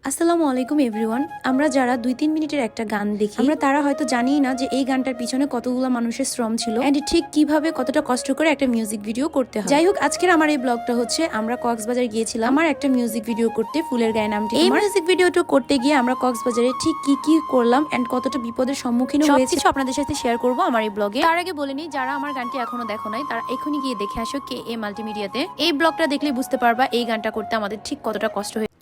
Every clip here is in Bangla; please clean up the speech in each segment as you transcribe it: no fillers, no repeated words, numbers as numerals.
আসসালামু আলাইকুম এভরিওয়ান। আমরা যারা 2-3 মিনিটের একটা গান দেখি, আমরা তারা হয়তো জানিই না যে এই গানটার পিছনে কতগুলো মানুষের শ্রম ছিল এন্ড ঠিক কিভাবে কতটা কষ্ট করে একটা মিউজিক ভিডিও করতে হয়। যাই হোক, আজকের আমার এই ব্লগটা হচ্ছে আমরা কক্সবাজার গিয়েছিলাম আমার একটা মিউজিক ভিডিও করতে, ফুলের গায়ে নামটি। এই মিউজিক ভিডিওটা করতে গিয়ে আমরা কক্সবাজারে ঠিক কি কি করলাম এন্ড কতটা বিপদের সম্মুখীন হয়েছি সব আপনাদের সাথে শেয়ার করব আমার এই ব্লগে। তার আগে বলে নিই, যারা আমার গানটি এখনো দেখো নাই তারা এখনই গিয়ে দেখে আসো KA মাল্টিমিডিয়াতে। এই ব্লগটা দেখলে বুঝতে পারবা এই গানটা করতে আমাদের ঠিক কতটা কষ্ট হয়েছে।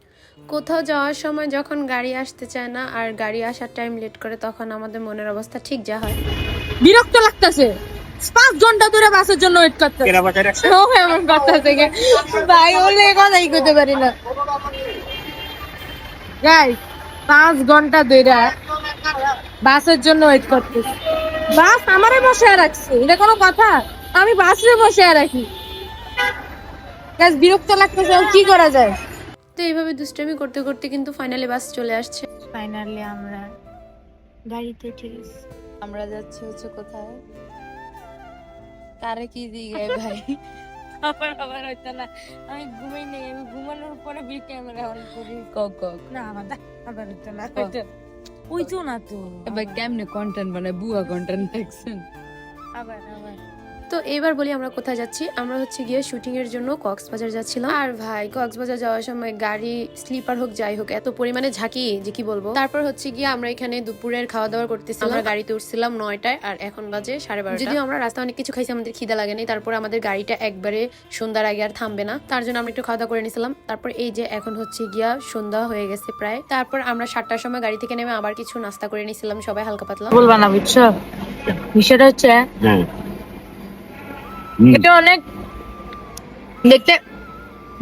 কোথাও যাওয়ার সময় যখন গাড়ি আসতে চায় না আর গাড়ি আসার টাইম লেট করে, তখন আমাদের মনের অবস্থা ঠিক যা হয়। বিরক্ত লাগতেছে। 5 ঘন্টা ধরে বাসের জন্য ওয়েট করতেছে। এমন করতেছে ভাই, ওলে কথাই কইতে পারি না। গাইস, 5 ঘন্টা ধরে বাসের জন্য ওয়েট করতেছি। বাস আমারে বসায় রাখছে, এটা কোনো কথা? আমি বাসে বসায় রাখি। গাইস, বিরক্ত লাগতেছে, কি করা যায়? তো এইভাবে দুষ্টামি করতে করতে কিন্তু ফাইনালি বাস চলে আসছে। ফাইনালি আমরা গাড়িতে উঠে গেছি। আমরা যাচ্ছি হচ্ছে কোথায়, কারে কি দিগাই ভাই। আবার হইতো না, আমি ঘুমাই নেই, আমি ঘুমানোর পরে ক্যামেরা অন করি। কক না আবার হইতো না, ওইতো না তো। এবার কেমনে কন্টেন্ট বানায়, বুয়া কন্টেন্ট দেখছেন। আবার তো এবার বলি আমরা কোথায় যাচ্ছি। আমরা হচ্ছে গিয়ে শুটিং এর জন্য কক্সবাজার যাচ্ছিলাম। আর ভাই, কক্সবাজার যাওয়ার সময় গাড়ি স্লিপার হোক যাই হোক এত পরিমাণে ঝাঁকি যে কি বলবো। তারপর হচ্ছে গিয়ে আমরা এখানে দুপুরের খাওয়া দাওয়া করতেছিলাম। আমরা গাড়িতে উঠছিলাম 9টায় আর এখন বাজে 12:30। যদিও আমরা রাস্তায় অনেক কিছু খাইছি, আমাদের খিদা লাগে নাই। তারপর আমাদের গাড়িটা একবারে সন্ধ্যার আগে আর থামবে না, তার জন্য আমরা একটু খাওয়া দাওয়া করে নিছিলাম। তারপর এই যে এখন হচ্ছে গিয়া সন্ধ্যা হয়ে গেছে প্রায়। তারপর আমরা 7টার সময় গাড়ি থেকে নেমে আবার কিছু নাস্তা করে নিছিলাম সবাই হালকা পাতলা। বলবা না, বুঝছো? বিষয়টা হচ্ছে এটা অনেক দেখতে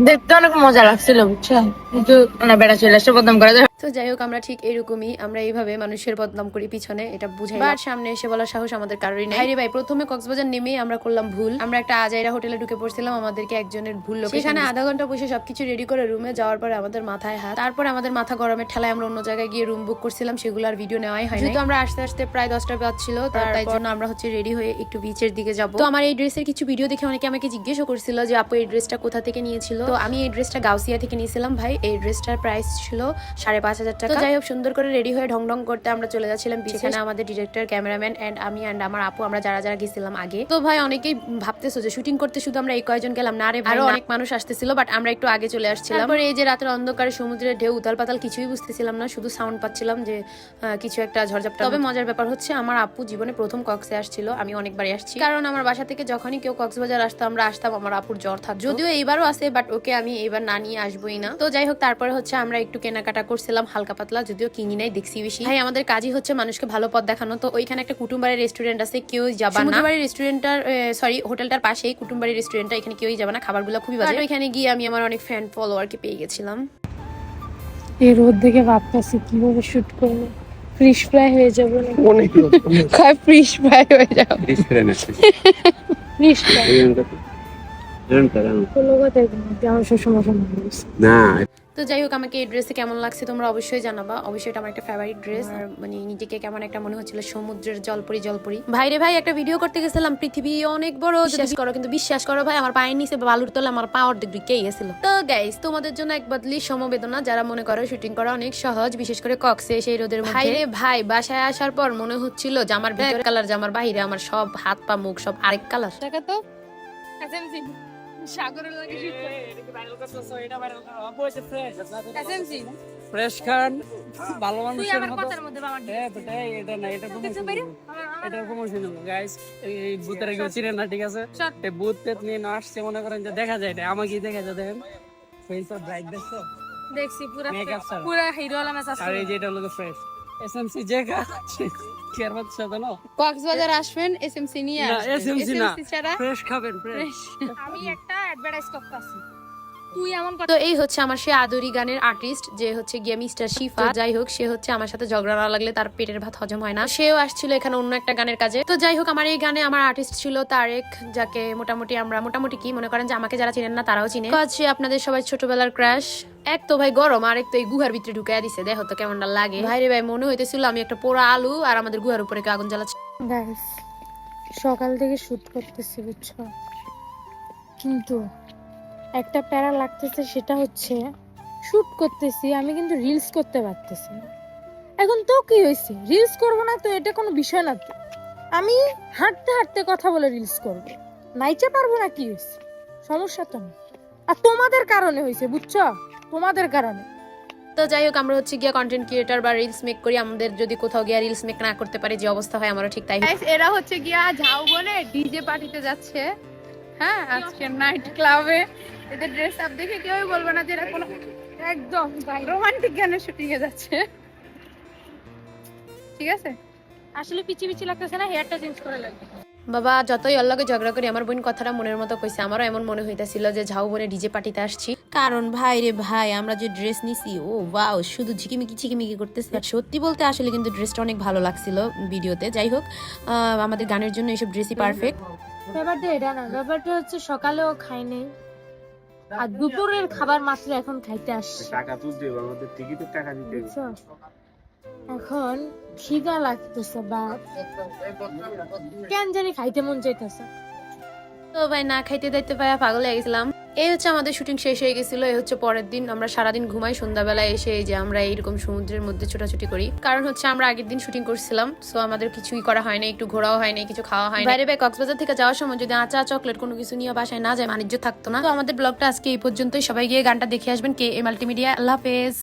দেখতে অনেক মজা লাগছিল, বুঝছো? কিন্তু মানে বেড়া চলে আসছে, বদনাম করা যায়। তো যাই হোক, আমরা ঠিক এরকমই, আমরা এইভাবে মানুষের বদনাম করি পিছনে, এটা বুঝাই না। সামনে এসে বলার সাহস আমাদের কারোরই নেই। ভাই প্রথমে কক্সবাজার নেমেই আমরা করলাম ভুল। আমরা একটা আজাইরা হোটেলে ঢুকে পড়ছিলাম, আমাদেরকে একজনের ভুল লোক সেখানে আধা ঘন্টা বসে সবকিছু রেডি করে রুমে যাওয়ার পরে আমাদের মাথায় হাত। তারপরে আমাদের মাথা গরমের ঠেলায় আমরা অন্য জায়গায় গিয়ে রুম বুক করছিলাম, সেগুলো আর ভিডিও নেওয়াই হয় না। যেহেতু আমরা আসতে আসতে প্রায় 10টা বাজছিল, তাই জন্য আমরা হচ্ছে রেডি হয়ে একটু বিচের দিকে যাব। তো আমার এই ড্রেসের কিছু ভিডিও দেখে অনেকে আমাকে জিজ্ঞেসও করছিল যে আপু এই ড্রেসটা কোথা থেকে নিয়েছিল। তো আমি এই ড্রেসটা গাউসিয়া থেকে নিয়েছিলাম। ভাই, এই ড্রেসটার প্রাইস ছিল 5,500 টাকা। তো যাই হোক, সুন্দর করে রেডি হয়ে ঢং ঢং করতে আমরা চলে যাচ্ছিলাম। সেখানে আমাদের ডিরেক্টর, ক্যামেরাম্যান এন্ড আমি এন্ড আমার আপু, আমরা যারা যারা গেছিলাম আগে। তো ভাই, অনেকেই ভাবতেছো যে শুটিং করতে শুধু আমরা এই কয়জন গেলাম না, রে আরো অনেক মানুষ আসতেছিল, বাট আমরা একটু আগে চলে আসছিলাম। তারপরে এই যে রাতের অন্ধকারে সমুদ্রের ঢেউ উতাল পাতাল কিছুই বুঝতেছিলাম না, শুধু সাউন্ড পাচ্ছিলাম যে কিছু একটা ঝড়ঝাপটা। তবে মজার ব্যাপার হচ্ছে আমার আপু জীবনে প্রথম কক্সে আসছিল, আমি অনেকবারই আসছি, কারণ আমার বাসা থেকে যখনই কেউ কক্সবাজার আসতো আমরা আসতাম, আমার আপুর জ্বর থাকতো। যদিও এইবারও আছে, বাট ওকে আমি এইবার না নিয়ে আসবোই না। তো যাই হোক, তারপরে হচ্ছে আমরা একটু কেনাকাটা করছিলাম হালকা পাতলা, যদিও কিনি নাই, দেখছি বেশি। ভাই, আমাদের কাজই হচ্ছে মানুষকে ভালো পথ দেখানো। তো ওইখানে একটা কুটুমবাড়ি রেস্টুরেন্ট আছে, কেউ যাবা না। কুটুমবাড়ি রেস্টুরেন্টটার সরি হোটেলটার পাশেই কুটুমবাড়ি রেস্টুরেন্টটা, এখানে কেউই যাবে না, খাবারগুলো খুবই বাজে। ওইখানে গিয়ে আমি আমার অনেক ফ্যান ফলোয়ারকে পেয়ে গেছিলাম। এই রোদ দেখে ভাবতেছি কিভাবে শুট করবো। ফিশ ফ্রাই হয়ে যাবে না, ফিশ ফ্রাই হয়ে যাবে। ফিশ ফ্রাই কোনো কথাই আমার সবসময় না। তো যাই হোক, আমাকে এই ড্রেসে কেমন লাগছে তোমরা অবশ্যই জানাবা। অবশ্যই এটা আমার একটা ফেভারিট ড্রেস। আর মানে নিজেকে কেমন একটা মনে হচ্ছিল সমুদ্রের জলপরি জলপরি। ভাইরে ভাই, একটা ভিডিও করতে গেছিলাম, পৃথিবী অনেক বড়, বিশ্বাস করো, কিন্তু বিশ্বাস করো ভাই, আমার পায়ের নিচে বালুর তলে আমার পা অর্ধেক ঢুকেই গেছিল। তো গাইস, তোমাদের জন্য এক বদলি সমবেদনা, যারা মনে করো শুটিং করা অনেক সহজ, বিশেষ করে কক্সে সেই রোদের মধ্যে। ভাইরে ভাই, বাসায় আসার পর মনে হচ্ছিল জামার ভিতর কালার, জামার বাইরে আমার সব হাত পা মুখ সব আরেক কালার। টাকা তো সাগরের লাগে ফ্রেশ খান, ভালো তুই মানুষের আমার মতো। কথার মধ্যে বাবা এটা না, এটা প্রমোশন হলো গাইস। এই ভূতের কেউ চিনে না, ঠিক আছে? এই ভূত টেত নিয়ে না আসছে, মনে করেন যে দেখা যায় না, আমাকেই দেখা যায়। দেখেন ফেস অফ ব্রাইট দেখছো, দেখছি পুরো মেকআপ ছাড়া। পুরো হিরো আলম আছে। আর এই যে এটা হলো ফ্রেশ এসএমসি জায়গা কি আর বাচ্চা তো না, কক্সবাজার আসবেন এসএমসি নিয়ে না আসবেন। এসএমসি না, এসএমসি ছাড়া ফ্রেশ খাবেন, ফ্রেশ। আমি একটা অ্যাডভার্টাইজ করতেছি, তুই এমন তো এই হচ্ছে আমার সে আদরি গানের আর্টিস্ট, যে হচ্ছে গিয়ে মিস্টার শিফা। যাই হোক, সে হচ্ছে আমার সাথে ঝগড়া না লাগলে তার পেটের ভাত হজম হয় না। সেও আসছিল এখানে অন্য একটা গানের কাজে। তো যাই হোক, আমার এই গানে আমার আর্টিস্ট ছিল তারেক, যাকে মোটামুটি আমরা মোটামুটি কি মনে করেন যে আমাকে যারা চিনেন না তারাও চিনে। কাজ সে আপনাদের সবাই ছোটবেলার ক্রাশ। এক তো ভাই গরম, আর এক তো এই গুহার ভিতরে ঢুকাইয়া দিছে, দেখো তো কেমনটা লাগে। ভাইরে ভাই, মনে হইতেছিল আমি একটা পোড়া আলু আর আমাদের গুহার উপরে আগুন জ্বালাচ্ছি। গাইস, সকাল থেকে শুট করতেছি, বুঝছো? কিন্তু একটা প্যারা লাগতেছে, সেটা হচ্ছে শুট করতেছি, আমি কিন্তু রিলস করতে পারতেছি না। এখন তো কি হয়েছে, রিলস করব না তো এটা কোনো বিষয় না তো। আমি হাঁটতে হাঁটতে কথা বলে রিলস করব, নাইচে পারবো না, কি হয়েছে, সমস্যা তো নেই। আর তোমাদের কারণে হয়েছে, বুঝছো, তোমাদের কারণে। তো যাই হোক, আমরা হচ্ছে গিয়া কন্টেন্ট ক্রিয়েটার বা রিলস মেক করি, আমাদের যদি কোথাও গিয়া রিলস মেক না করতে পারি যে অবস্থা হয়, আমারও ঠিক তাই হয়। Guys, এরা হচ্ছে গিয়া ঝাউবনে ডিজে পার্টিতে যাচ্ছে। হ্যাঁ, আজকে নাইট ক্লাবে। এদের ড্রেস আপ দেখে কেউই বলবে না যে এরা কোনো একদম রোমান্টিক গানের শুটিং এ যাচ্ছে। ঠিক আছে, আসলে পিচি পিচি লাগতেছে না, হেয়ারটা চেঞ্জ করে লাগবে। বাবা যতই ওর লগে ঝগড়া করি, আমার বোন কথাটা মনের মতো কইছে। আমারও এমন মনে হইতাছিল যে ঝাউবনে ডিজে পার্টিতে আসছি, কারণ ভাই রে ভাই আমরা যে ড্রেস নিছি, ও ওয়াও, শুধু ঝিকিমিকি ঝিকিমিকি করতেছে। বাট সত্যি বলতে আসলে কিন্তু ড্রেসটা অনেক ভালো লাগছিল ভিডিওতে। যাই হোক, আমাদের গানের জন্য এইসব ড্রেসই পারফেক্ট। ব্যাপারটা এটা না, ব্যাপারটা হচ্ছে সকালেও খাই নাই, আর দুপুরের খাবার মাত্র এখন খাইতে আসছি, টাকা তুলতে হবে, আমাদের টিকিটের টাকা দিতে হবে। বুঝছো? এখন খিদা লাগতেছে, বা কেন জানি খাইতে মন চাইতেছে। তো ভাই না খাইতে দাইতে পারা পাগল হয়ে গেছিলাম। এই হচ্ছে আমাদের শুটিং শেষ হয়ে গেছিল। এই হচ্ছে পরের দিন। আমরা সারাদিন ঘুমাই, সন্ধ্যাবেলায় এসে এই যে আমরা এইরকম সমুদ্রের মধ্যে ছোটাছুটি করি, কারণ হচ্ছে আমরা আগের দিন শুটিং করছিলাম, সো আমাদের কিছুই করা হয় না, একটু ঘোরাও হয় না, কিছু খাওয়া হয় না। বাইরে ভাই কক্সবাজার থেকে যাওয়ার সময় যদি আচা চকলেট কোনো কিছু নিয়ে বাসায় না যায়, বাণিজ্য থাকতো না। তো আমাদের ব্লগটা আজকে এই পর্যন্তই। সবাই গিয়ে গানটা দেখে আসবেন, কে এ মাল্টিমিডিয়া। আল্লাহ হাফেজ।